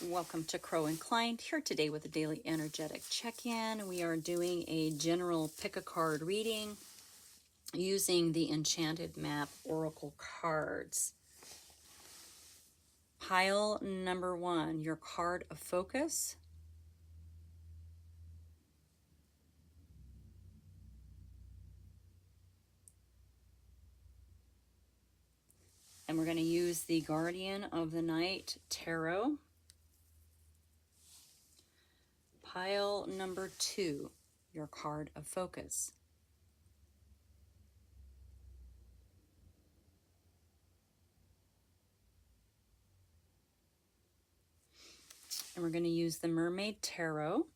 Welcome to Crow Inclined, here today with a daily energetic check-in. We are doing a general pick-a-card reading using the Enchanted Map Oracle cards. Pile number 1, your card of focus. And we're going to use the Guardian of the Night Tarot. Pile number 2, your card of focus. And we're going to use the Mermaid Tarot.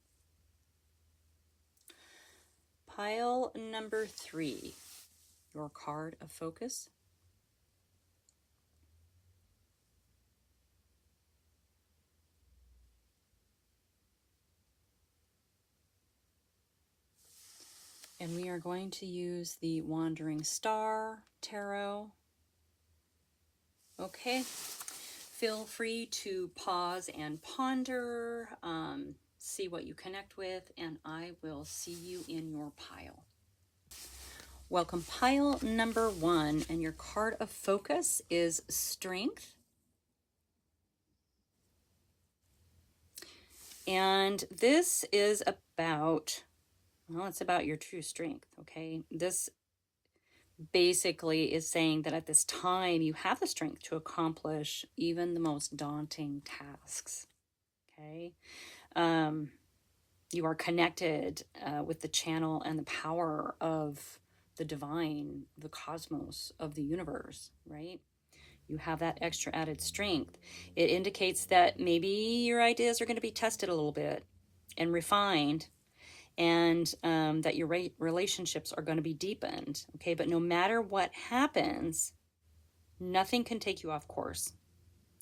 Pile number 3, your card of focus. And we are going to use the Wandering Star Tarot. Okay, feel free to pause and ponder, see what you connect with, and I will see you in your pile. Welcome, pile number 1, and your card of focus is Strength. And this is about, well, it's about your true strength, okay? This basically is saying that at this time you have the strength to accomplish even the most daunting tasks, okay? You are connected with the channel and the power of the divine, the cosmos, of the universe, right? You have that extra added strength. It indicates that maybe your ideas are going to be tested a little bit and refined, and that your relationships are going to be deepened, okay? But no matter what happens, nothing can take you off course,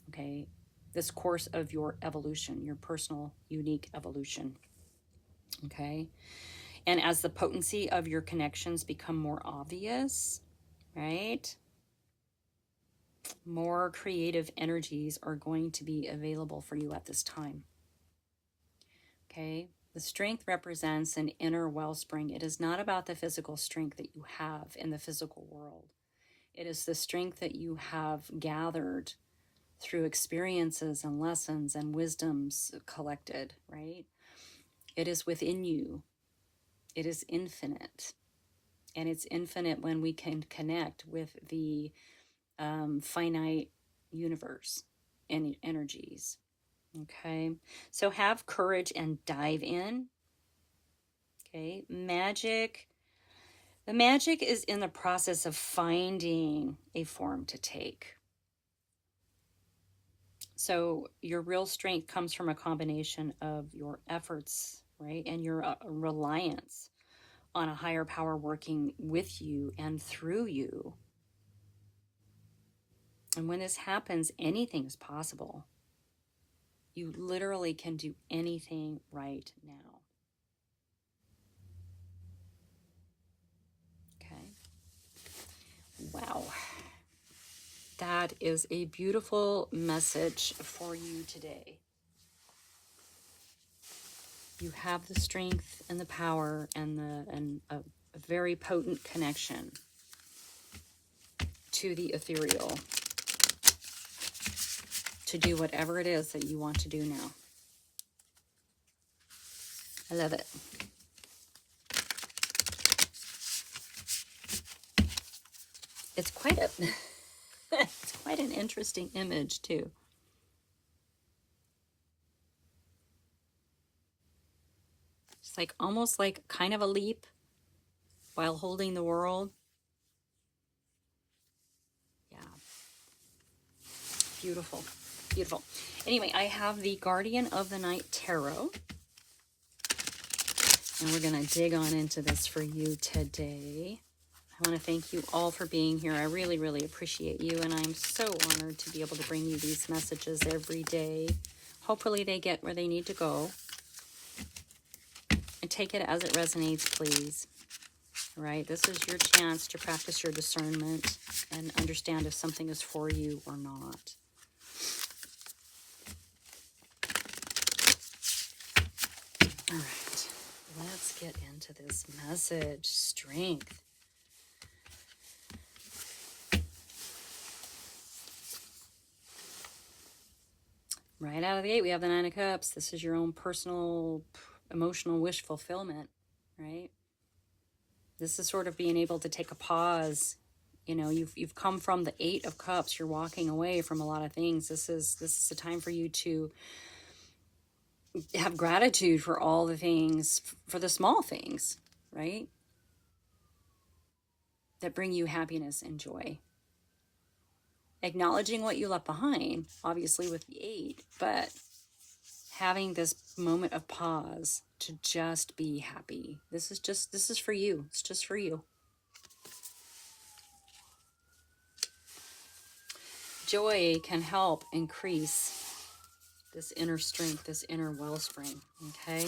okay? This course of your evolution, your personal, unique evolution, okay? And as the potency of your connections become more obvious, right? More creative energies are going to be available for you at this time, okay? The strength represents an inner wellspring. It is not about the physical strength that you have in the physical world. It is the strength that you have gathered through experiences and lessons and wisdoms collected, right? It is within you. It is infinite. And it's infinite when we can connect with the finite universe and energies. Okay, so have courage and dive in. Okay, magic. The magic is in the process of finding a form to take. So your real strength comes from a combination of your efforts, right, and your reliance on a higher power working with you and through you. And when this happens, anything is possible. You literally can do anything right now. Okay. Wow. That is a beautiful message for you today. You have the strength and the power and a very potent connection to the ethereal to do whatever it is that you want to do now. I love it. It's quite a it's quite an interesting image too. It's like almost like kind of a leap while holding the world. Yeah. Beautiful. Beautiful. Anyway, I have the Guardian of the Night Tarot. And we're going to dig on into this for you today. I want to thank you all for being here. I really, really appreciate you. And I'm so honored to be able to bring you these messages every day. Hopefully they get where they need to go. And take it as it resonates, please. All right? This is your chance to practice your discernment and understand if something is for you or not. All right, let's get into this message. Strength. Right out of the gate, we have the Nine of Cups. This is your own personal emotional wish fulfillment, right? This is sort of being able to take a pause. You know, you've come from the Eight of Cups. You're walking away from a lot of things. This is a time for you to have gratitude for all the things, for the small things, right? That bring you happiness and joy. Acknowledging what you left behind, obviously with the Eight, but having this moment of pause to just be happy. This is for you. It's just for you. Joy can help increase this inner strength, this inner wellspring, okay?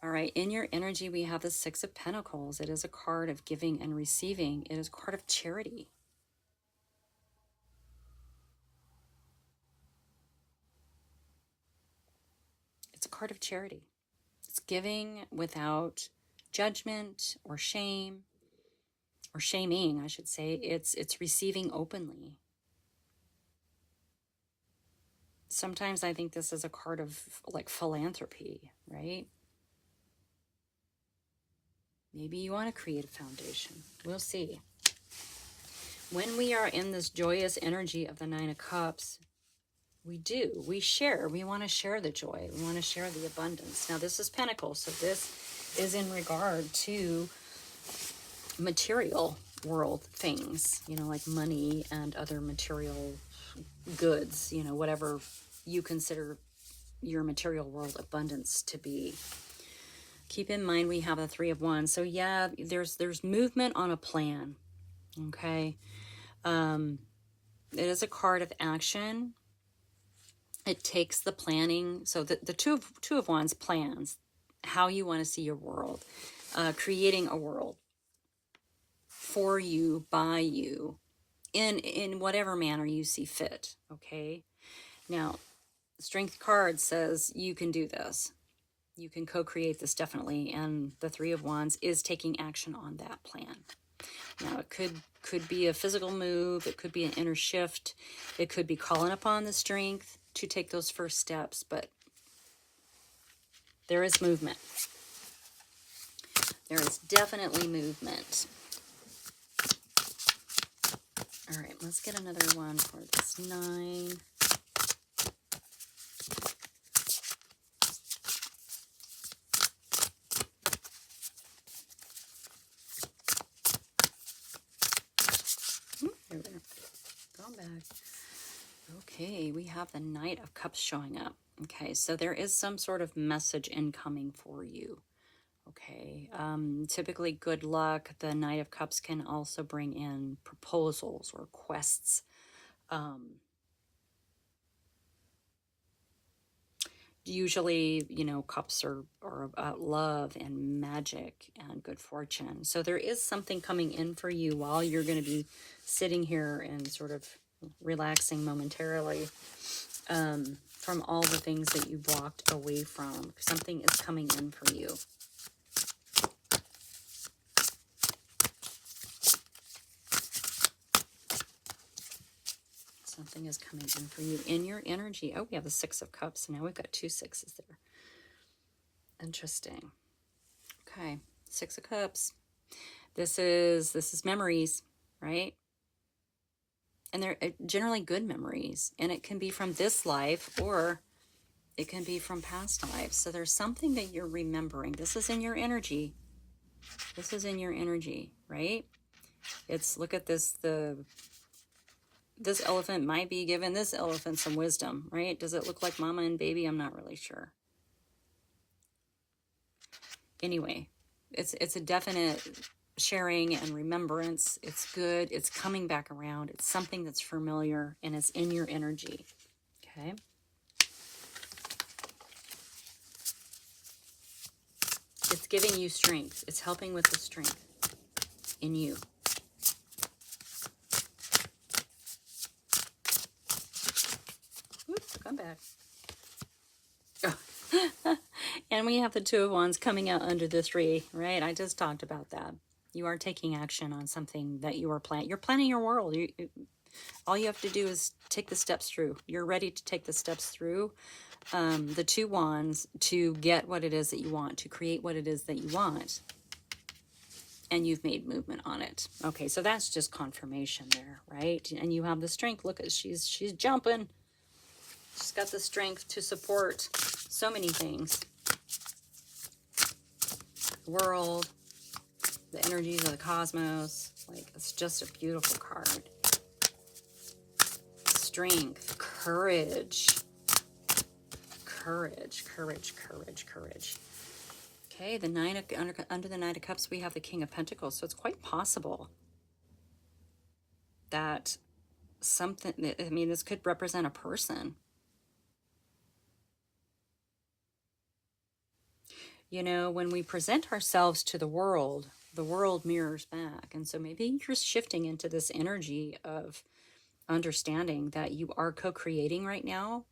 All right, in your energy, we have the Six of Pentacles. It is a card of giving and receiving. It is a card of charity. It's a card of charity. It's giving without judgment or shame, or shaming, I should say. It's receiving openly. Sometimes I think this is a card of like philanthropy, right? Maybe you want to create a foundation. We'll see. When we are in this joyous energy of the Nine of Cups, we share. We want to share the joy. We want to share the abundance. Now, this is Pentacles, so this is in regard to material world things, you know, like money and other material goods, you know, whatever you consider your material world abundance to be. Keep in mind we have the Three of Wands. So yeah, there's movement on a plan. Okay. It is a card of action. It takes the planning. So the two of Wands plans how you want to see your world, creating a world for you, by you, in whatever manner you see fit. Okay. Now, Strength card says you can do this. You can co-create this definitely, and the Three of Wands is taking action on that plan. Now, it could be a physical move, it could be an inner shift, it could be calling upon the strength to take those first steps, but there is movement. There is definitely movement. All right, let's get another one for this 9. Going back. Okay, we have the Knight of Cups showing up. Okay, so there is some sort of message incoming for you. Okay, typically good luck. The Knight of Cups can also bring in proposals or quests. Usually, you know, cups are about love and magic and good fortune. So there is something coming in for you while you're going to be sitting here and sort of relaxing momentarily from all the things that you've walked away from. Something is coming in for you. Something is coming in for you in your energy. Oh, we have the Six of Cups. Now we've got 2 sixes there. Interesting. Okay, Six of Cups. This is memories, right? And they're generally good memories. And it can be from this life or it can be from past lives. So there's something that you're remembering. This is in your energy. This is in your energy, right? It's, look at this, this elephant might be giving this elephant some wisdom, right? Does it look like mama and baby? I'm not really sure. Anyway, it's a definite sharing and remembrance. It's good. It's coming back around. It's something that's familiar and it's in your energy. Okay. It's giving you strength. It's helping with the strength in you. Oops, come back. And we have the Two of Wands coming out under the Three, right? I just talked about that. You are taking action on something that you are planning. You're planning your world. All you have to do is take the steps through. You're ready to take the steps through the Two Wands to get what it is that you want, to create what it is that you want. And you've made movement on it. Okay, so that's just confirmation there, right? And you have the strength. Look at, she's jumping. She's got the strength to support so many things. The world, the energies of the cosmos. Like, it's just a beautiful card. Strength, courage. Courage. Okay, the under the Nine of Cups, we have the King of Pentacles. So it's quite possible that something, I mean, this could represent a person. You know, when we present ourselves to the world mirrors back. And so maybe you're shifting into this energy of understanding that you are co-creating right now.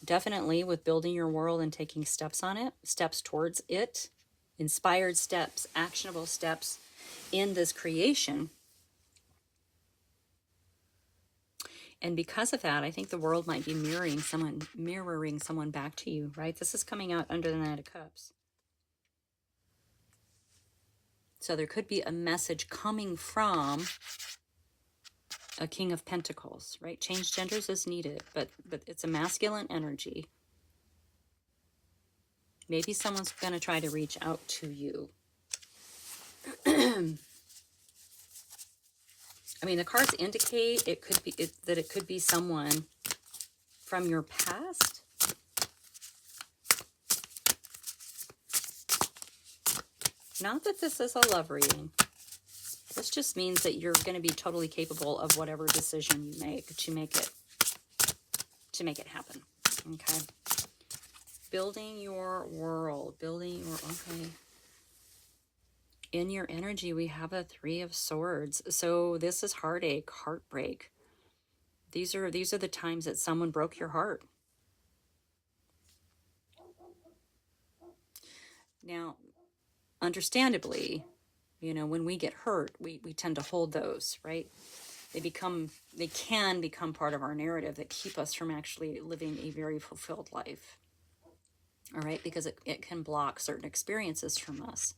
Definitely with building your world and taking steps on it, steps towards it, inspired steps, actionable steps in this creation. And because of that, I think the world might be mirroring someone back to you, right? This is coming out under the Knight of Cups. So there could be a message coming from a King of Pentacles, right? Change genders as needed, but it's a masculine energy. Maybe someone's going to try to reach out to you. I mean, the cards indicate it could be that it could be someone from your past. Not that this is a love reading. This just means that you're going to be totally capable of whatever decision you make to make it happen. Okay. Building your world, okay. In your energy, we have a Three of Swords. So this is heartache, heartbreak. These are the times that someone broke your heart. Now, understandably, you know, when we get hurt, we tend to hold those, right? They can become part of our narrative that keep us from actually living a very fulfilled life. All right, because it can block certain experiences from us.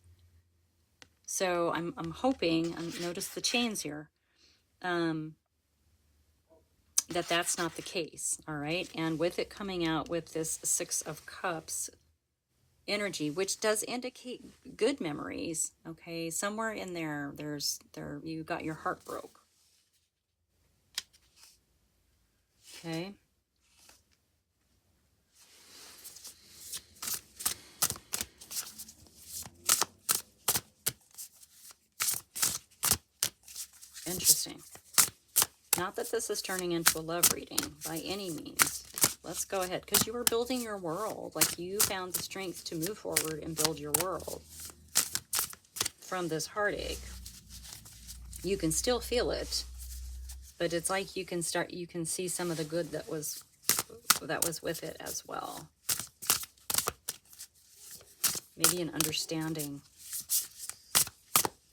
So I'm hoping, notice the chains here, that's not the case, all right? And with it coming out with this Six of Cups energy, which does indicate good memories, okay? Somewhere in there, you got your heart broke. Okay. Interesting. Not that this is turning into a love reading by any means. Let's go ahead, because you were building your world. Like, you found the strength to move forward and build your world from this heartache. You can still feel it, but it's like you can see some of the good that was with it as well. Maybe an understanding.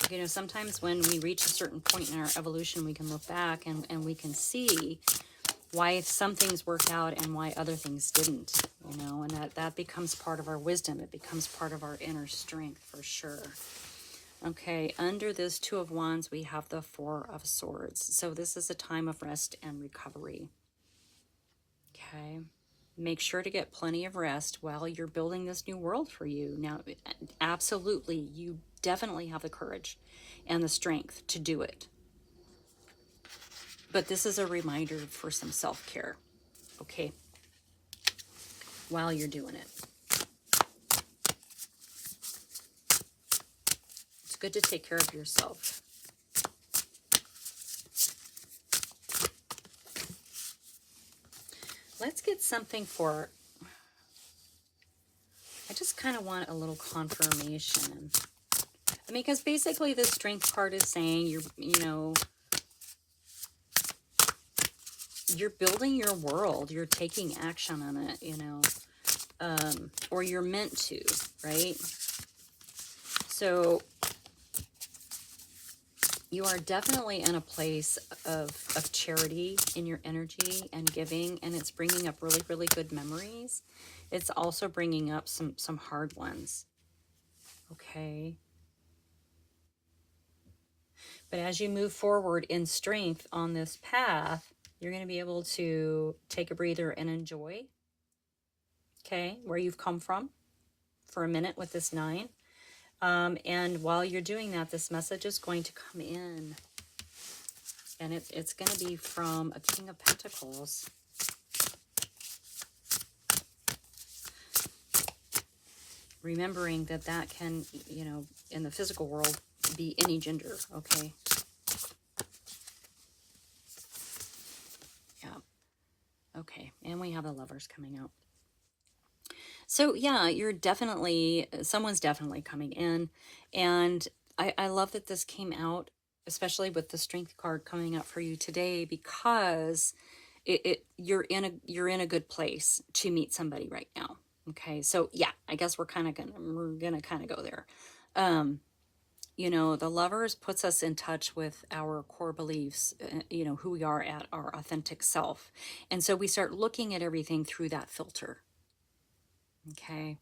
You know, sometimes when we reach a certain point in our evolution, we can look back and we can see why some things worked out and why other things didn't, you know, and that becomes part of our wisdom. It becomes part of our inner strength for sure. Okay, under this Two of Wands, we have the Four of Swords. So this is a time of rest and recovery. Okay, make sure to get plenty of rest while you're building this new world for you. Now, absolutely, you definitely have the courage and the strength to do it. But this is a reminder for some self-care, okay, while you're doing it. It's good to take care of yourself. Let's get something for, I just kind of want a little confirmation. I mean, because basically the Strength card is saying you're building your world, you're taking action on it, you know. or you're meant to, right? So you are definitely in a place of charity in your energy and giving, and it's bringing up really, really good memories. It's also bringing up some hard ones, okay? But as you move forward in strength on this path, you're going to be able to take a breather and enjoy, okay, where you've come from for a minute with this 9. And while you're doing that, this message is going to come in. And it's going to be from a King of Pentacles. Remembering that can, you know, in the physical world, be any gender, okay? Yeah. Okay, and we have the Lovers coming out. So yeah, someone's definitely coming in. And I love that this came out, especially with the Strength card coming up for you today, because you're in a good place to meet somebody right now. Okay, so yeah, I guess we're gonna kind of go there. You know, the Lovers puts us in touch with our core beliefs, you know, who we are at our authentic self. And so we start looking at everything through that filter. Okay.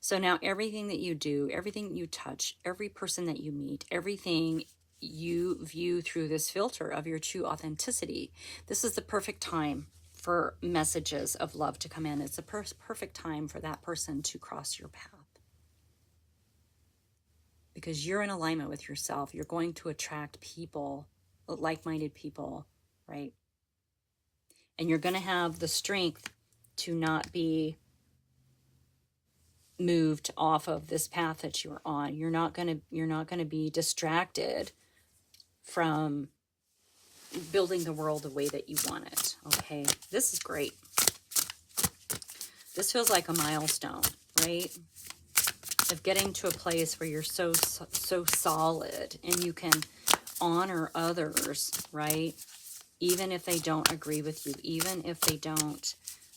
So now everything that you do, everything you touch, every person that you meet, everything you view through this filter of your true authenticity. This is the perfect time for messages of love to come in. It's a perfect time for that person to cross your path. Because you're in alignment with yourself. You're going to attract people, like-minded people, right? And you're going to have the strength to not be moved off of this path that you're on. You're not going to be distracted from building the world the way that you want it. Okay, this is great. This feels like a milestone, right? Of getting to a place where you're so solid and you can honor others, right? Even if they don't agree with you, even if they don't,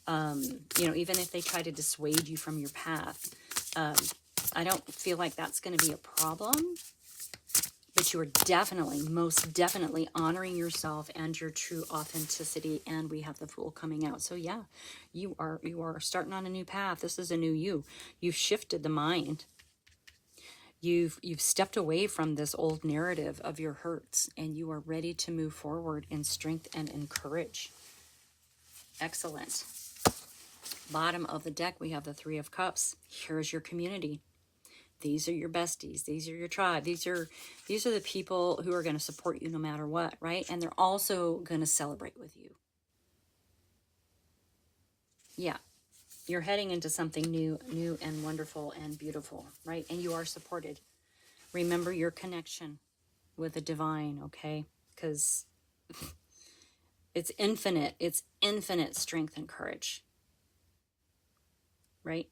you know, even if they try to dissuade you from your path. I don't feel like that's going to be a problem, but you are definitely, most definitely honoring yourself and your true authenticity. And we have the Fool coming out. So yeah, you are starting on a new path. This is a new you. You've shifted the mind. You've stepped away from this old narrative of your hurts, and you are ready to move forward in strength and in courage. Excellent. Bottom of the deck, we have the Three of Cups. Here's your community. These are your besties. These are your tribe. These are the people who are going to support you no matter what, right? And they're also going to celebrate with you. Yeah. You're heading into something new and wonderful and beautiful, right? And you are supported. Remember your connection with the divine, okay? Because it's infinite. It's infinite strength and courage, right?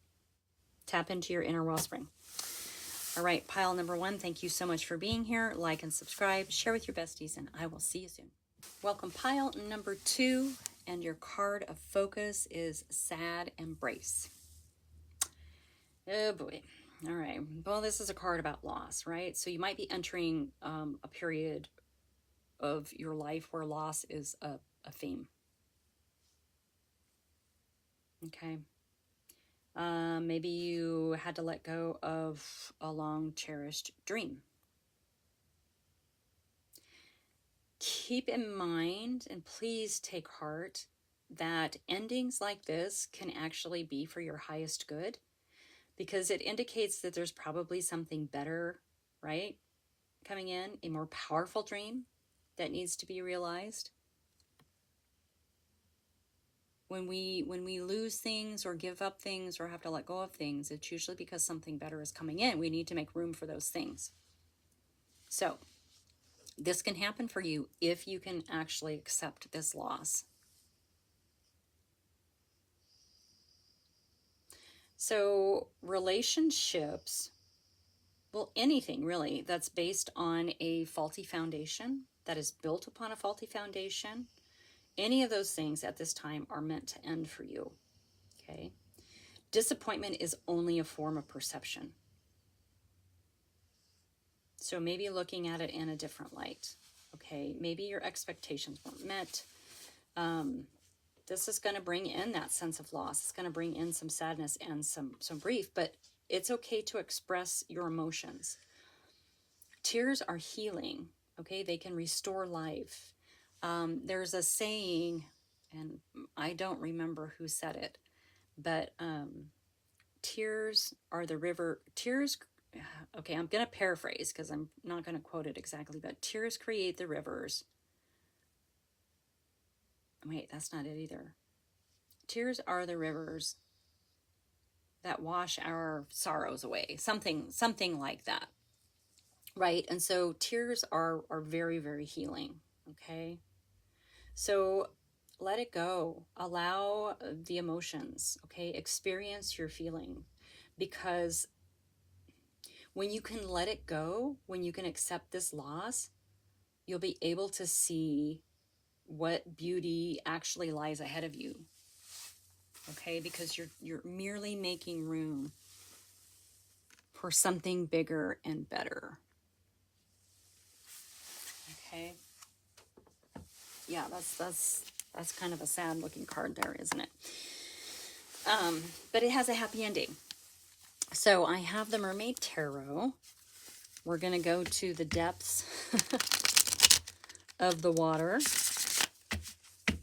Tap into your inner wellspring. All right, pile number 1, thank you so much for being here. Like and subscribe, share with your besties, and I will see you soon. Welcome, pile number 2, and your card of focus is Sad Embrace. Oh boy. All right. Well, this is a card about loss, right? So you might be entering a period of your life where loss is a theme. Okay. Maybe you had to let go of a long cherished dream. Keep in mind, and please take heart, that endings like this can actually be for your highest good, because it indicates that there's probably something better, right, coming in, a more powerful dream that needs to be realized. When we lose things or give up things or have to let go of things, it's usually because something better is coming in. We need to make room for those things. So this can happen for you if you can actually accept this loss. So relationships, well, anything really that's based on a faulty foundation, that is built upon a faulty foundation, any of those things at this time are meant to end for you, okay? Disappointment is only a form of perception. So maybe looking at it in a different light. Okay, maybe your expectations weren't met. This is going to bring in that sense of loss. It's going to bring in some sadness and some grief, but it's okay to express your emotions. Tears are healing. Okay, they can restore life. There's a saying, and I don't remember who said it, but tears are the river. Tears, okay, I'm going to paraphrase because I'm not going to quote it exactly, but tears create the rivers. Wait, that's not it either. Tears are the rivers that wash our sorrows away. Something like that. Right? And so tears are very, very healing. Okay? So let it go. Allow the emotions. Okay? Experience your feeling. Because when you can let it go, when you can accept this loss, you'll be able to see what beauty actually lies ahead of you. Okay? Because you're merely making room for something bigger and better. Okay. Yeah, that's kind of a sad looking card there, isn't it? But it has a happy ending. So I have the Mermaid Tarot. We're going to go to the depths of the water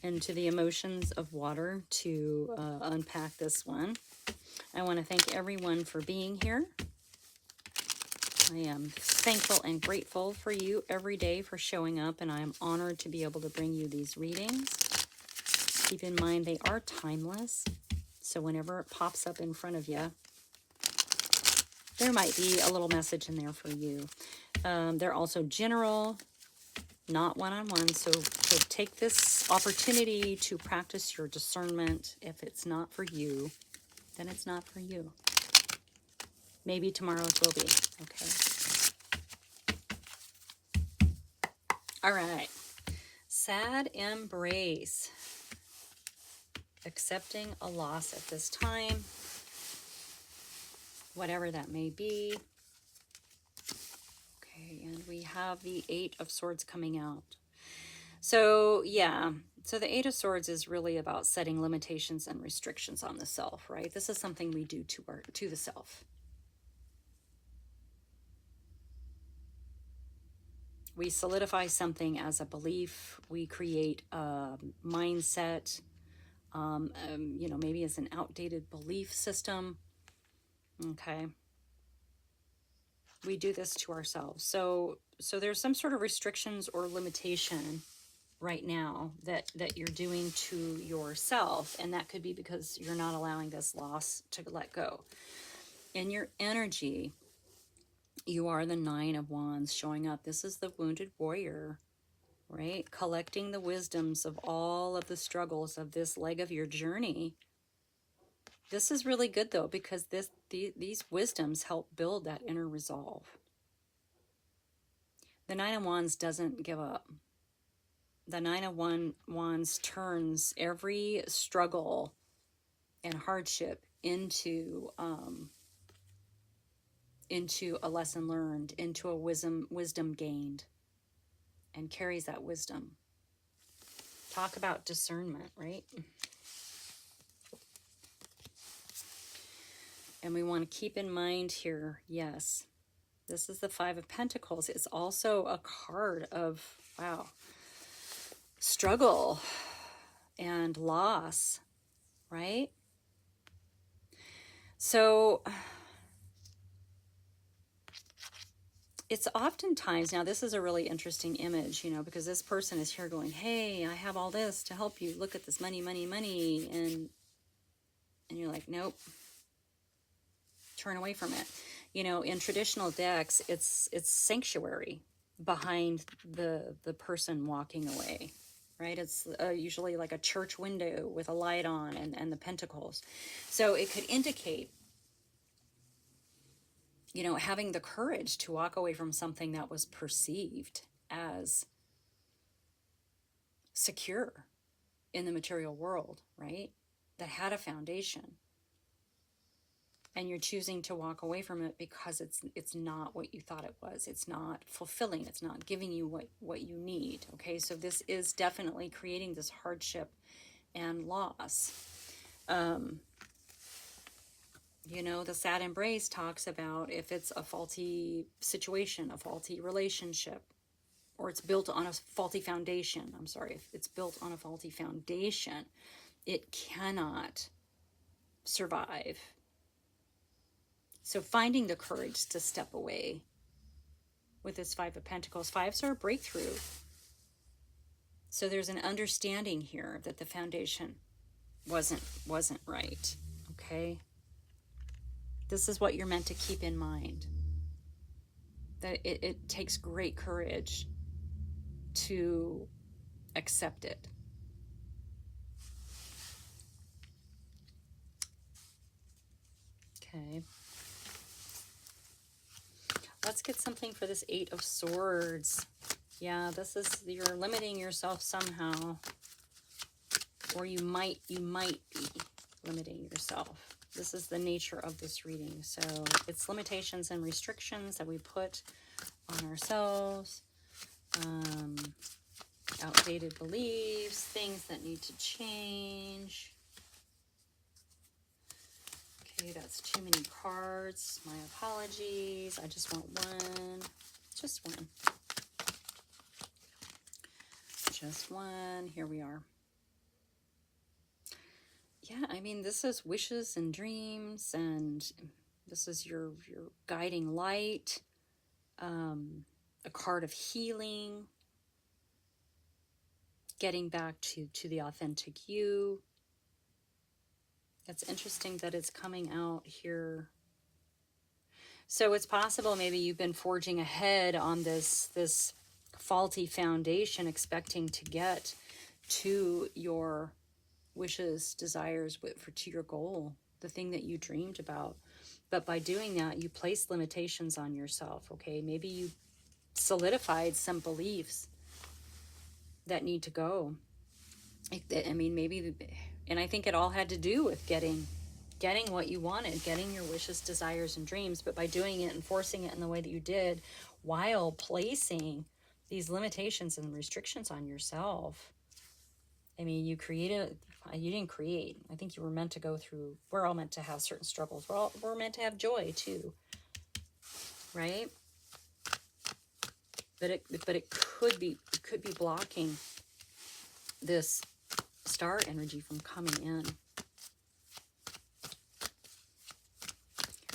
and to the emotions of water to unpack this one. I want to thank everyone for being here. I am thankful and grateful for you every day for showing up, and I am honored to be able to bring you these readings. Keep in mind they are timeless, so whenever it pops up in front of you, there might be a little message in there for you. They're also general, not one-on-one, so take this opportunity to practice your discernment. If it's not for you, then it's not for you. Maybe tomorrow's will be, okay? All right. Sad embrace. Accepting a loss at this time, whatever that may be. Okay, and we have the Eight of Swords coming out. So, yeah. So the Eight of Swords is really about setting limitations and restrictions on the self, right? This is something we do to the self. We solidify something as a belief. We create a mindset. Maybe it's an outdated belief system. Okay. We do this to ourselves. So there's some sort of restrictions or limitation right now that you're doing to yourself, and that could be because you're not allowing this loss to let go. In your energy, you are the Nine of Wands showing up. This is the wounded warrior, right? Collecting the wisdoms of all of the struggles of this leg of your journey. This is really good though, because these wisdoms help build that inner resolve. The Nine of Wands doesn't give up. The Nine of Wands turns every struggle and hardship into a lesson learned, into a wisdom gained, and carries that wisdom. Talk about discernment, right? And we want to keep in mind here, yes, this is the Five of Pentacles. It's also a card of, wow, struggle and loss, right? So it's oftentimes, now this is a really interesting image, because this person is here going, hey, I have all this to help you. Look at this money, money, money. And you're like, nope. Turn away from it. In traditional decks, it's sanctuary behind the person walking away, right? It's usually like a church window with a light on and the pentacles. So it could indicate, having the courage to walk away from something that was perceived as secure in the material world, right? That had a foundation. and you're choosing to walk away from it because it's not what you thought it was. It's not fulfilling. It's not giving you what you need. Okay, so this is definitely creating this hardship and loss. You know, the sad embrace talks about if it's a faulty situation, a faulty relationship, or it's built on a faulty foundation. I'm sorry, if it's built on a faulty foundation, it cannot survive. So finding the courage to step away with this Five of Pentacles. Fives are a breakthrough. So there's an understanding here that the foundation wasn't right. Okay? This is what you're meant to keep in mind. That it takes great courage to accept it. Okay. Let's get something for this Eight of Swords. Yeah, this is, you're limiting yourself somehow. Or you might be limiting yourself. This is the nature of this reading. So it's limitations and restrictions that we put on ourselves. Outdated beliefs, things that need to change. Okay, that's too many cards. My apologies. I just want one. Just one. Just one. Here we are. Yeah, I mean, this is wishes and dreams, and this is your guiding light. A card of healing. Getting back to the authentic you. It's interesting that it's coming out here. So it's possible maybe you've been forging ahead on this faulty foundation, expecting to get to your wishes, desires, to your goal, the thing that you dreamed about. But by doing that, you place limitations on yourself, okay? Maybe you solidified some beliefs that need to go. I mean, maybe, and I think it all had to do with getting what you wanted, getting your wishes, desires, and dreams. But by doing it and forcing it in the way that you did, while placing these limitations and restrictions on yourself, I mean, you didn't create. I think you were meant to go through, we're all meant to have certain struggles. We're meant to have joy too, right? But it could be blocking this star energy from coming in.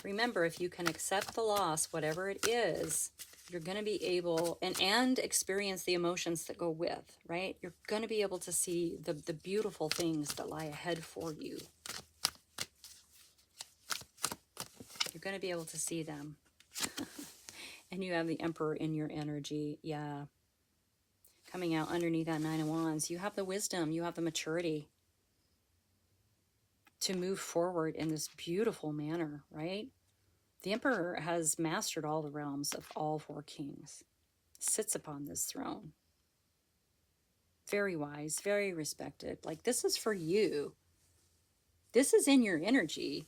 Remember, if you can accept the loss, whatever it is, you're going to be able, and experience the emotions that go with, right? You're going to be able to see the beautiful things that lie ahead for you. You're going to be able to see them. And you have the Emperor in your energy. Yeah. Coming out underneath that Nine of Wands. You have the wisdom. You have the maturity to move forward in this beautiful manner, right? The Emperor has mastered all the realms of all four kings. Sits upon this throne. Very wise, very respected. Like, this is for you. This is in your energy,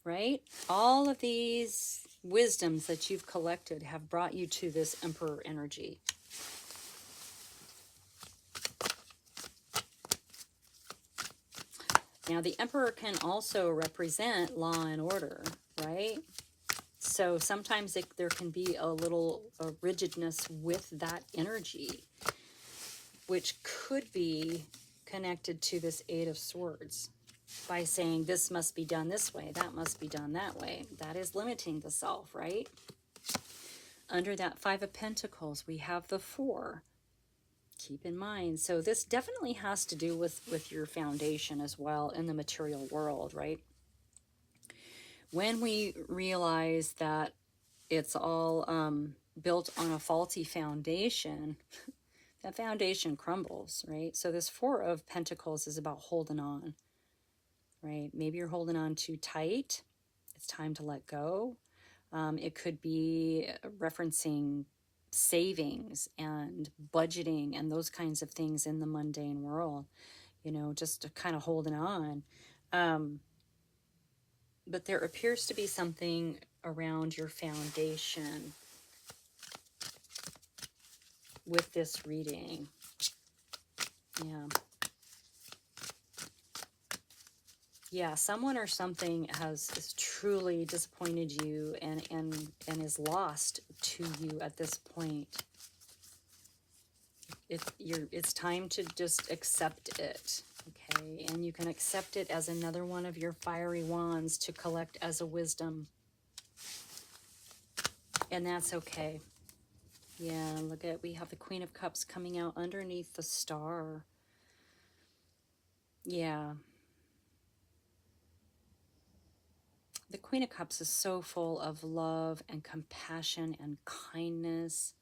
right? All of these wisdoms that you've collected have brought you to this Emperor energy. Now, the Emperor can also represent law and order, right? So sometimes there can be a little rigidness with that energy, which could be connected to this Eight of Swords by saying this must be done this way, that must be done that way. That is limiting the self, right? Under that Five of Pentacles, we have the Four. Keep in mind. So this definitely has to do with your foundation as well in the material world, right? When we realize that it's all built on a faulty foundation, that foundation crumbles, right? So this Four of Pentacles is about holding on, right? Maybe you're holding on too tight. It's time to let go. It could be referencing savings and budgeting and those kinds of things in the mundane world, you know, just kind of holding on. But there appears to be something around your foundation with this reading. Yeah. Yeah, someone or something has truly disappointed you and is lost to you at this point. It's time to just accept it, okay? And you can accept it as another one of your fiery wands to collect as a wisdom. And that's okay. Yeah, look at, we have the Queen of Cups coming out underneath the star. Yeah. The Queen of Cups is so full of love and compassion and kindness.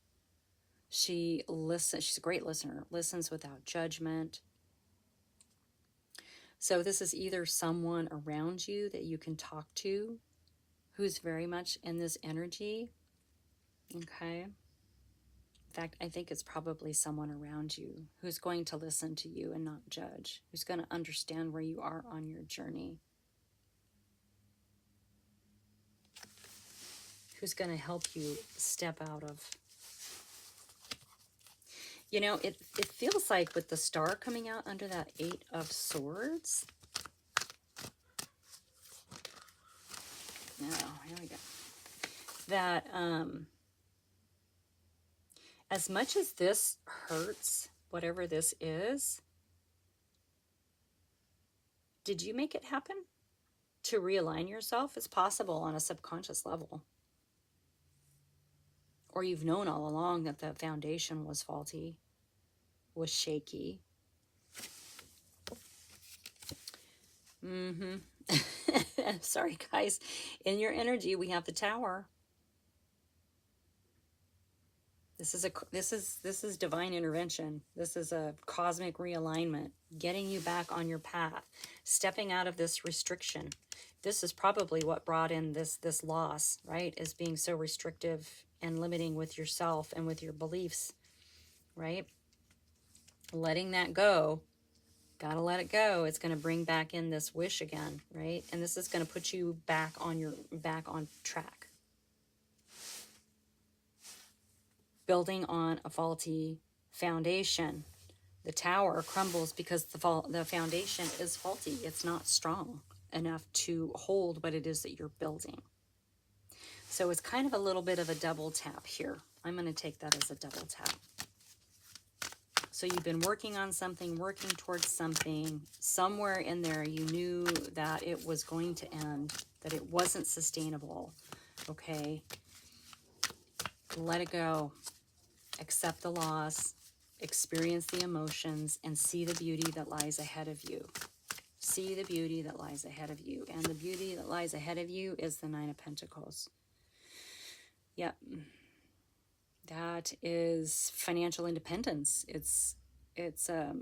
She listens, she's a great listener, listens without judgment. So this is either someone around you that you can talk to who's very much in this energy, okay? In fact, I think it's probably someone around you who's going to listen to you and not judge, who's going to understand where you are on your journey, who's going to help you step out of. You know, it feels like with the star coming out under that 8 of Swords. No, here we go. That as much as this hurts, whatever this is, did you make it happen? To realign yourself? It's possible on a subconscious level. Or you've known all along that the foundation was faulty, was shaky. Sorry, guys. In your energy, we have the Tower. This is divine intervention. This is a cosmic realignment, getting you back on your path, stepping out of this restriction. This is probably what brought in this loss, right? Is being so restrictive and limiting with yourself and with your beliefs, right? Letting that go. Gotta let it go. It's going to bring back in this wish again, right? And this is going to put you back on track. Building on a faulty foundation. The tower crumbles because the foundation is faulty. It's not strong enough to hold what it is that you're building. So it's kind of a little bit of a double tap here. I'm going to take that as a double tap. So you've been working on something, working towards something. Somewhere in there you knew that it was going to end, that it wasn't sustainable. Okay? Let it go. Accept the loss. Experience the emotions and see the beauty that lies ahead of you. See the beauty that lies ahead of you. And the beauty that lies ahead of you is the Nine of Pentacles. Yep. That is financial independence. It's a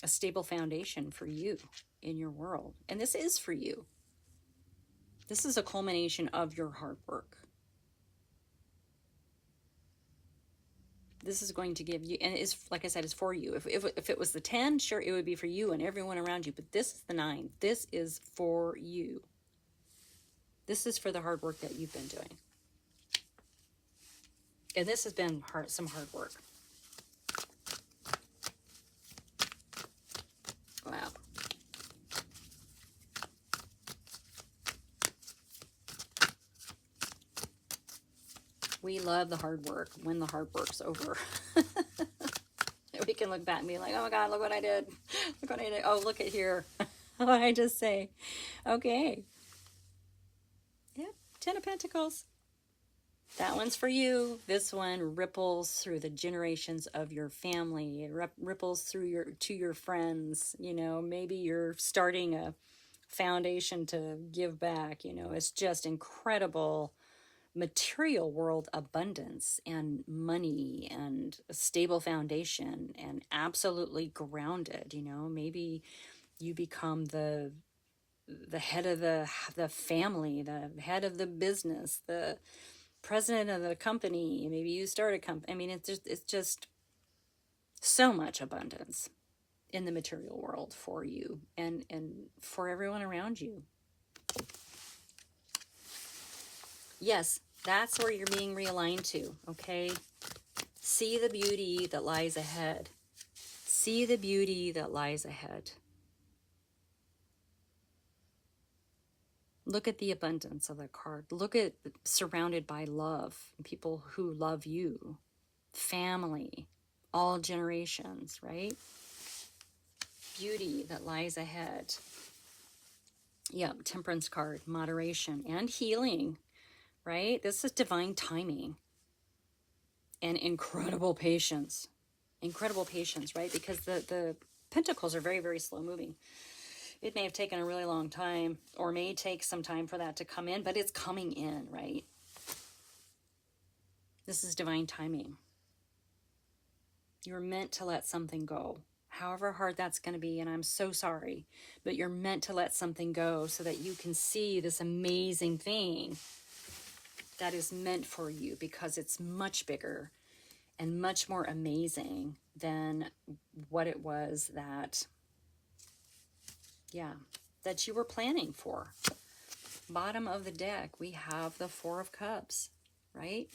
stable foundation for you in your world. And this is for you. This is a culmination of your hard work. This is going to give you, and it's, like I said, it's for you. If it was the 10, sure, it would be for you and everyone around you. But this is the 9. This is for you. This is for the hard work that you've been doing. And this has been some hard work. Wow. We love the hard work when the hard work's over. We can look back and be like, oh my God, look what I did. Look what I did. Oh, look at here. What did I just say? Okay. Yep, 10 of Pentacles. That one's for you. This one ripples through the generations of your family. It ripples through to your friends. You know, maybe you're starting a foundation to give back. You know, it's just incredible material world abundance and money and a stable foundation and absolutely grounded. You know, maybe you become the head of the family, the head of the business, the president of the company. Maybe you start a company. I mean, it's just so much abundance in the material world for you and for everyone around you. Yes, that's where you're being realigned to, okay? See the beauty that lies ahead. See the beauty that lies ahead. Look at the abundance of that card. Look at surrounded by love, people who love you, family, all generations, right? Beauty that lies ahead. Yeah, temperance card, moderation and healing, right? This is divine timing and incredible patience. Incredible patience, right? Because the pentacles are very, very slow moving. It may have taken a really long time, or may take some time for that to come in, but it's coming in, right? This is divine timing. You're meant to let something go, however hard that's going to be, and I'm so sorry, but you're meant to let something go so that you can see this amazing thing that is meant for you, because it's much bigger and much more amazing than what it was that, yeah, that you were planning for. Bottom of the deck, we have the Four of Cups, right?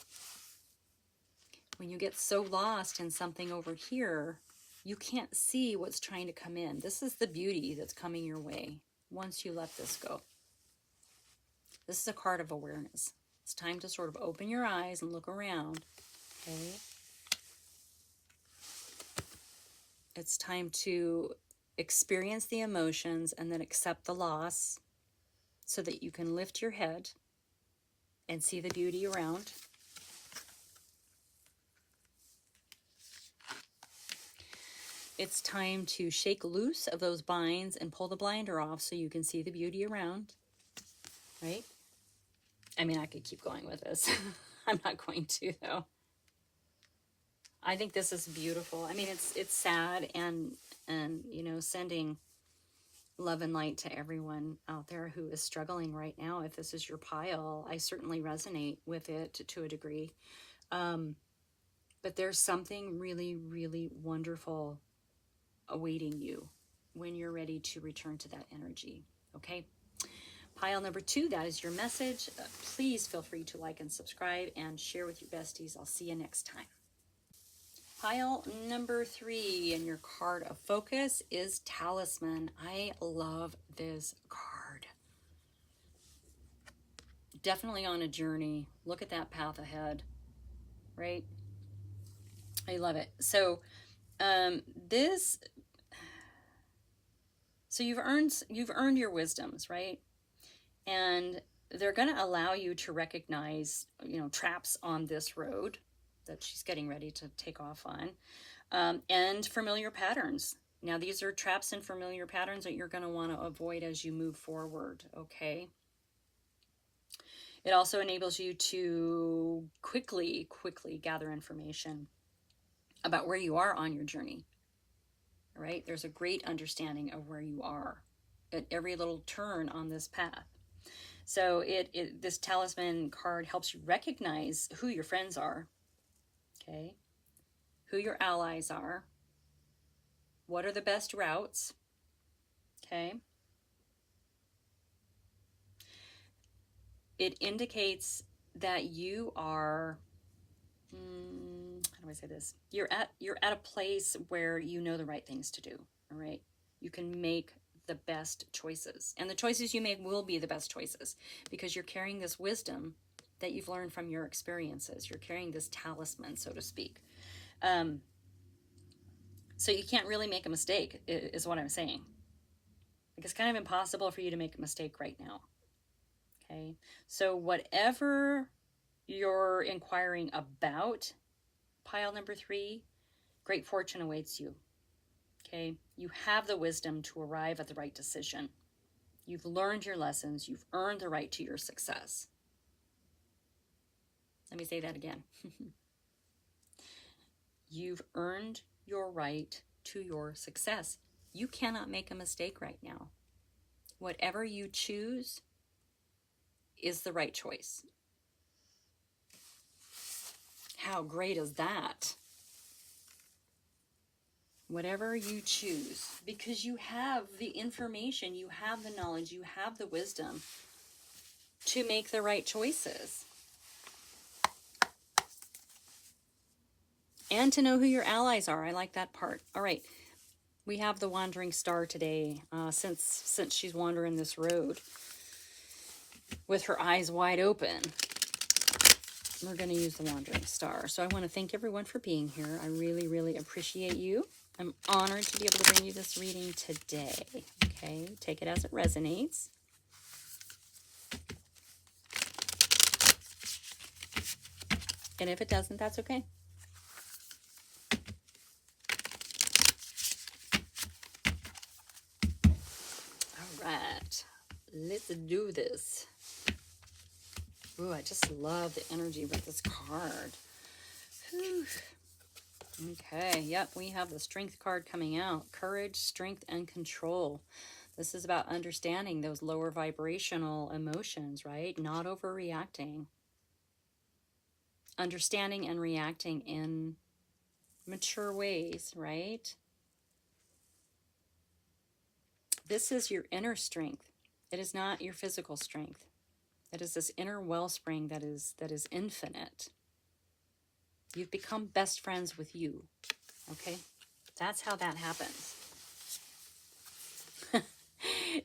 When you get so lost in something over here, you can't see what's trying to come in. This is the beauty that's coming your way once you let this go. This is a card of awareness. It's time to sort of open your eyes and look around, okay? It's time to experience the emotions and then accept the loss so that you can lift your head and see the beauty around. It's time to shake loose of those binds and pull the blinder off so you can see the beauty around, right? I mean, I could keep going with this. I'm not going to, though. I think this is beautiful. I mean, it's sad and you know, sending love and light to everyone out there who is struggling right now. If this is your pile, I certainly resonate with it to a degree. But there's something really, really wonderful awaiting you when you're ready to return to that energy, okay? Pile number 2, that is your message. Please feel free to like and subscribe and share with your besties. I'll see you next time. Pile number 3, and your card of focus is Talisman. I love this card. Definitely on a journey. Look at that path ahead, right? I love it. So so you've earned your wisdoms, right? And they're going to allow you to recognize, you know, traps on this road that she's getting ready to take off on, and familiar patterns. Now, these are traps and familiar patterns that you're going to want to avoid as you move forward, okay? It also enables you to quickly gather information about where you are on your journey, all right? There's a great understanding of where you are at every little turn on this path. So this talisman card helps you recognize who your friends are, okay? Who your allies are. What are the best routes, okay? It indicates that you are, how do I say this? You're at a place where you know the right things to do, all right? You can make the best choices, and the choices you make will be the best choices because you're carrying this wisdom that you've learned from your experiences. You're carrying this talisman, so to speak. So you can't really make a mistake, is what I'm saying. Like, it's kind of impossible for you to make a mistake right now. Okay, so whatever you're inquiring about, pile number 3, great fortune awaits you. Okay, you have the wisdom to arrive at the right decision. You've learned your lessons. You've earned the right to your success. Let me say that again. You've earned your right to your success. You cannot make a mistake right now. Whatever you choose is the right choice. How great is that? Whatever you choose, because you have the information, you have the knowledge, you have the wisdom to make the right choices. And to know who your allies are. I like that part. All right. We have the wandering star today, since she's wandering this road with her eyes wide open. We're going to use the wandering star. So I want to thank everyone for being here. I really, really appreciate you. I'm honored to be able to bring you this reading today. Okay, take it as it resonates. And if it doesn't, that's okay. All right, let's do this. Ooh, I just love the energy with this card. Whew. Okay, yep, we have the strength card coming out. Courage, strength, and control. This is about understanding those lower vibrational emotions, right? Not overreacting. Understanding and reacting in mature ways, right? This is your inner strength. It is not your physical strength. It is this inner wellspring that is infinite. You've become best friends with you. Okay? That's how that happens.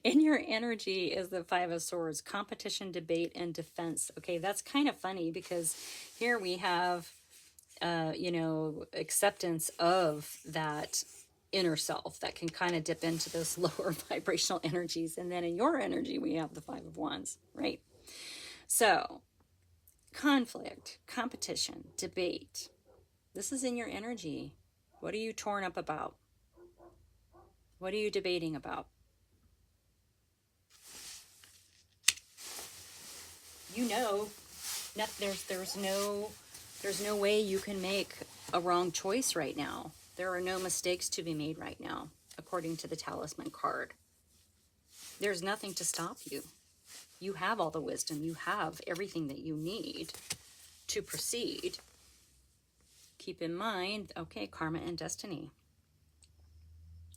In your energy is the Five of Swords, competition, debate, and defense. Okay, that's kind of funny because here we have, acceptance of that inner self that can kind of dip into those lower vibrational energies. And then in your energy, we have the Five of Wands, right? So, conflict, competition, debate. This is in your energy. What are you torn up about? What are you debating about? You know, there's no way you can make a wrong choice right now. There are no mistakes to be made right now, according to the Talisman card. There's nothing to stop you. You have all the wisdom. You have everything that you need to proceed. Keep in mind, okay, karma and destiny.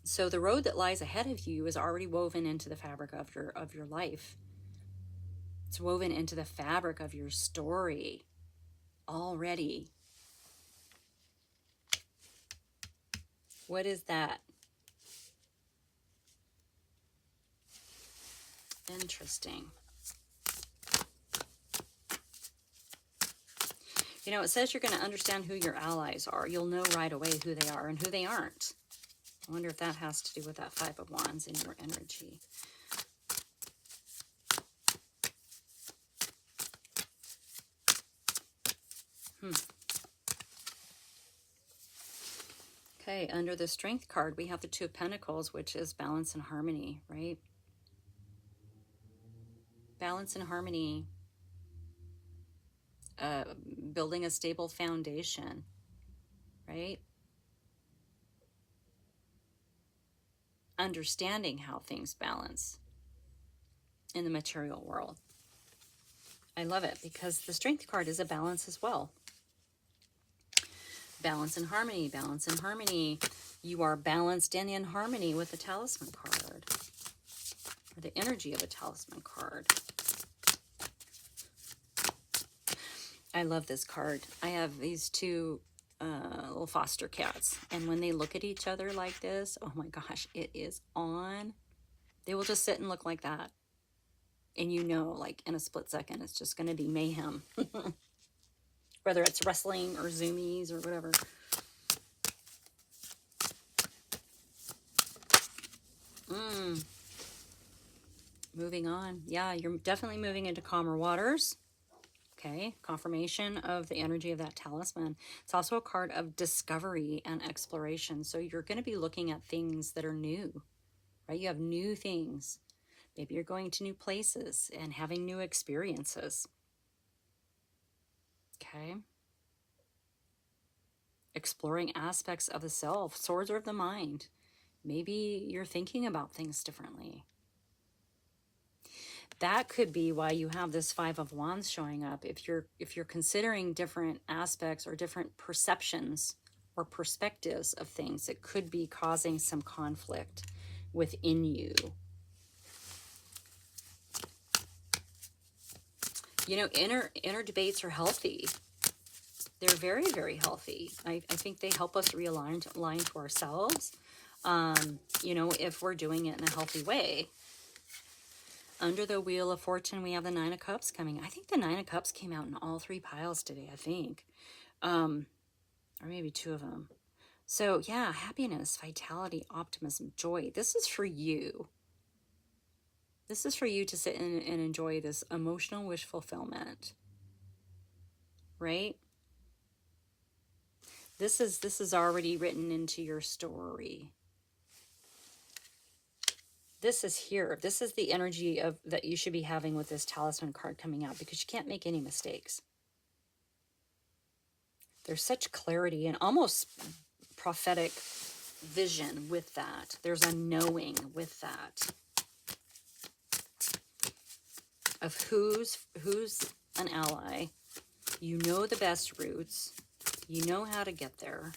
So the road that lies ahead of you is already woven into the fabric of your life. It's woven into the fabric of your story already. What is that? Interesting. You know, it says you're going to understand who your allies are. You'll know right away who they are and who they aren't. I wonder if that has to do with that Five of Wands in your energy. Okay, under the Strength card, we have the Two of Pentacles, which is balance and harmony, right? Balance and harmony. Building a stable foundation, right? Understanding how things balance in the material world. I love it because the Strength card is a balance as well. Balance and harmony, balance and harmony. You are balanced and in harmony with the Talisman card, or the energy of a Talisman card. I love this card. I have these two little foster cats, and when they look at each other like this, oh my gosh, it is on. They will just sit and look like that, and you know, like in a split second, it's just going to be mayhem. Whether it's wrestling or zoomies or whatever. Moving on. Yeah, you're definitely moving into calmer waters. Okay, confirmation of the energy of that talisman. It's also a card of discovery and exploration. So you're going to be looking at things that are new, right? You have new things. Maybe you're going to new places and having new experiences. Okay. Exploring aspects of the self. Swords are of the mind. Maybe you're thinking about things differently. That could be why you have this Five of Wands showing up. If you're considering different aspects or different perceptions or perspectives of things, it could be causing some conflict within you. You know, inner debates are healthy. They're very, very healthy. I think they help us realign align to ourselves, you know, if we're doing it in a healthy way. Under the Wheel of Fortune, we have the Nine of Cups coming. I think the Nine of Cups came out in all three piles today, I think. Or maybe two of them. So yeah, happiness, vitality, optimism, joy. This is for you. This is for you to sit and enjoy this emotional wish fulfillment, right? This is already written into your story. This is here. This is the energy of that you should be having with this talisman card coming out, because you can't make any mistakes. There's such clarity and almost prophetic vision with that. There's a knowing with that of who's an ally. You know the best routes. You know how to get there.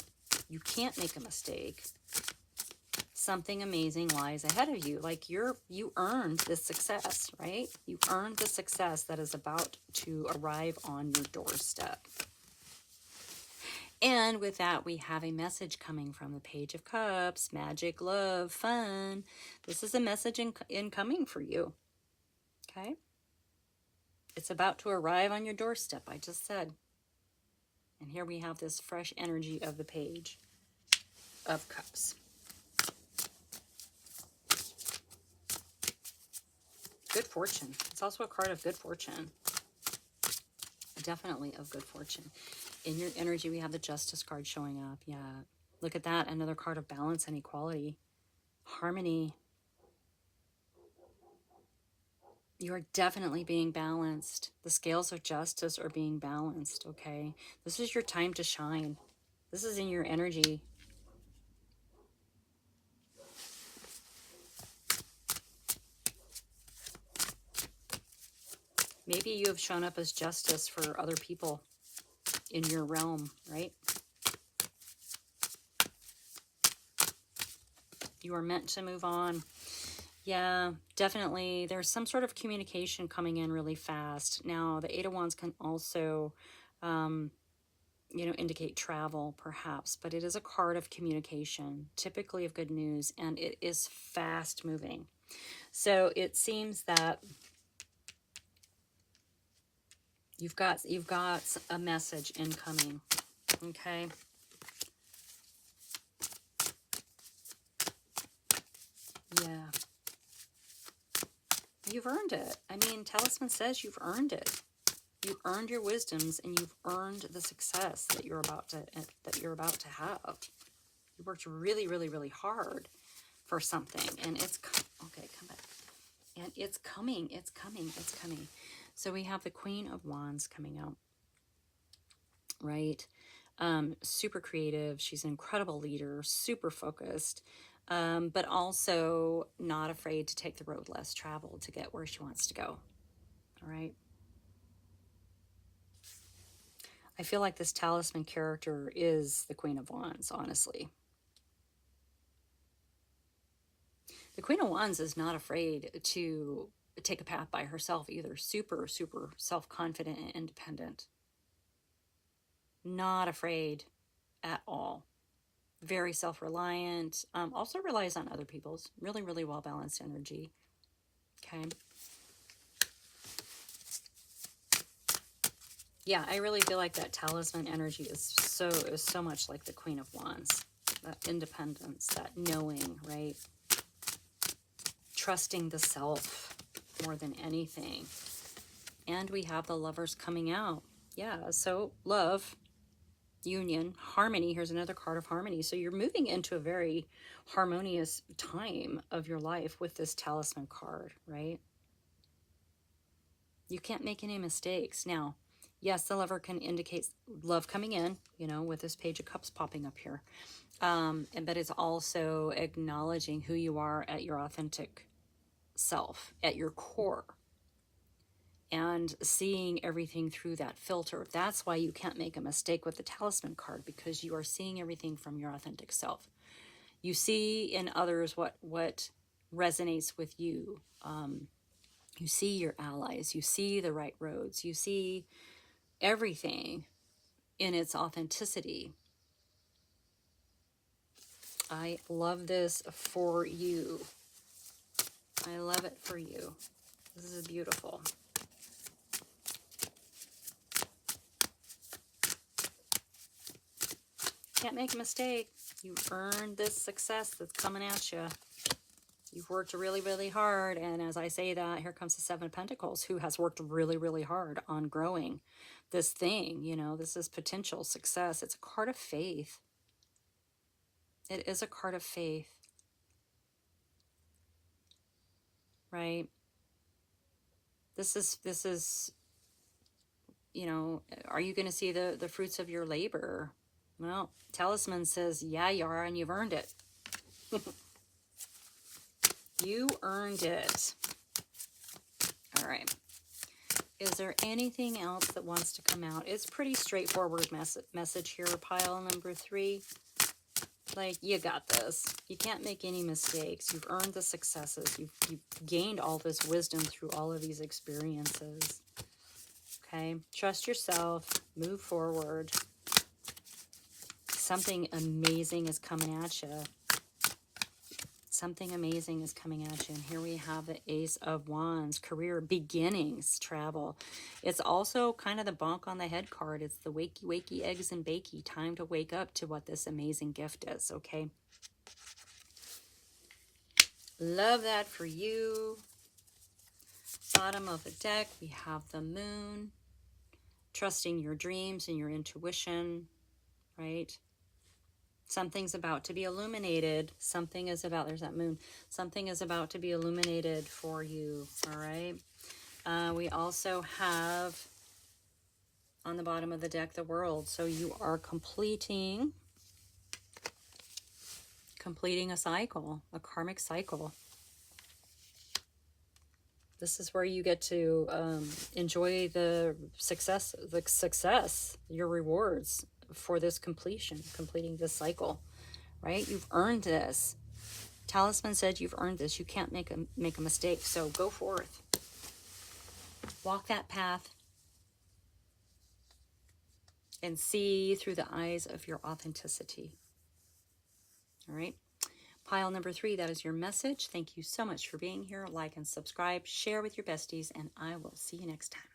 You can't make a mistake. Something amazing lies ahead of you. Like you earned this success, right? You earned the success that is about to arrive on your doorstep. And with that, we have a message coming from the Page of Cups. Magic, love, fun. This is a message incoming for you. Okay? It's about to arrive on your doorstep, I just said. And here we have this fresh energy of the Page of Cups. Good fortune. It's also a card of good fortune. Definitely of good fortune. In your energy, we have the Justice card showing up. Yeah. Look at that. Another card of balance and equality. Harmony. You are definitely being balanced. The scales of justice are being balanced, okay? This is your time to shine. This is in your energy. Maybe you have shown up as justice for other people in your realm, right? You are meant to move on. Yeah, definitely. There's some sort of communication coming in really fast. Now, the Eight of Wands can also, you know, indicate travel, perhaps, but it is a card of communication, typically of good news, and it is fast moving. So it seems that you've got a message incoming, okay? Yeah. You've earned it. I mean, Talisman says you've earned it. You've earned your wisdoms, and you've earned the success that you're about to have. You worked really, really, really hard for something, and it's okay. Come back, and it's coming. It's coming. It's coming. So we have the Queen of Wands coming out, right? Super creative. She's an incredible leader. Super focused. But also not afraid to take the road less traveled to get where she wants to go. All right. I feel like this talisman character is the Queen of Wands, honestly. The Queen of Wands is not afraid to take a path by herself either. Super, super self-confident and independent. Not afraid at all. Very self-reliant. Also relies on other people's. Really, really well-balanced energy. Okay. Yeah, I really feel like that talisman energy is so much like the Queen of Wands. That independence, that knowing, right? Trusting the self more than anything. And we have the Lovers coming out. Yeah, so love, union, harmony. Here's another card of harmony. So you're moving into a very harmonious time of your life with this talisman card, right? You can't make any mistakes. Now, yes, the Lover can indicate love coming in, you know, with this Page of Cups popping up here. But it's also acknowledging who you are at your authentic self, at your core, and seeing everything through that filter. That's why you can't make a mistake with the talisman card, because you are seeing everything from your authentic self. You see in others what resonates with you. You see your allies. You see the right roads. You see everything in its authenticity. I love this for you. I love it for you. This is beautiful. Can't make a mistake. You've earned this success that's coming at you. You've worked really, really hard. And as I say that, here comes the Seven of Pentacles, who has worked really, really hard on growing this thing. You know, this is potential success. It's a card of faith. It is a card of faith. Right? This is, you know, are you going to see the fruits of your labor? Well, Talisman says, yeah, you are, and you've earned it. You earned it. All right. Is there anything else that wants to come out? It's pretty straightforward message here, pile number 3. Like, you got this. You can't make any mistakes. You've earned the successes. You've gained all this wisdom through all of these experiences. Okay? Trust yourself. Move forward. Something amazing is coming at you. Something amazing is coming at you. And here we have the Ace of Wands, career, beginnings, travel. It's also kind of the bonk on the head card. It's the wakey, wakey, eggs and bakey. Time to wake up to what this amazing gift is, okay? Love that for you. Bottom of the deck, we have the Moon. Trusting your dreams and your intuition, right? Something's about to be illuminated. Something is about, there's that Moon. Something is about to be illuminated for you, all right? We also have on the bottom of the deck, the World. So you are completing a cycle, a karmic cycle. This is where you get to enjoy the success, your rewards for this completing this cycle, right? You've earned this. Talisman said you've earned this. You can't make a mistake. So go forth. Walk that path and see through the eyes of your authenticity. All right. Pile number 3, that is your message. Thank you so much for being here. Like and subscribe, share with your besties, and I will see you next time.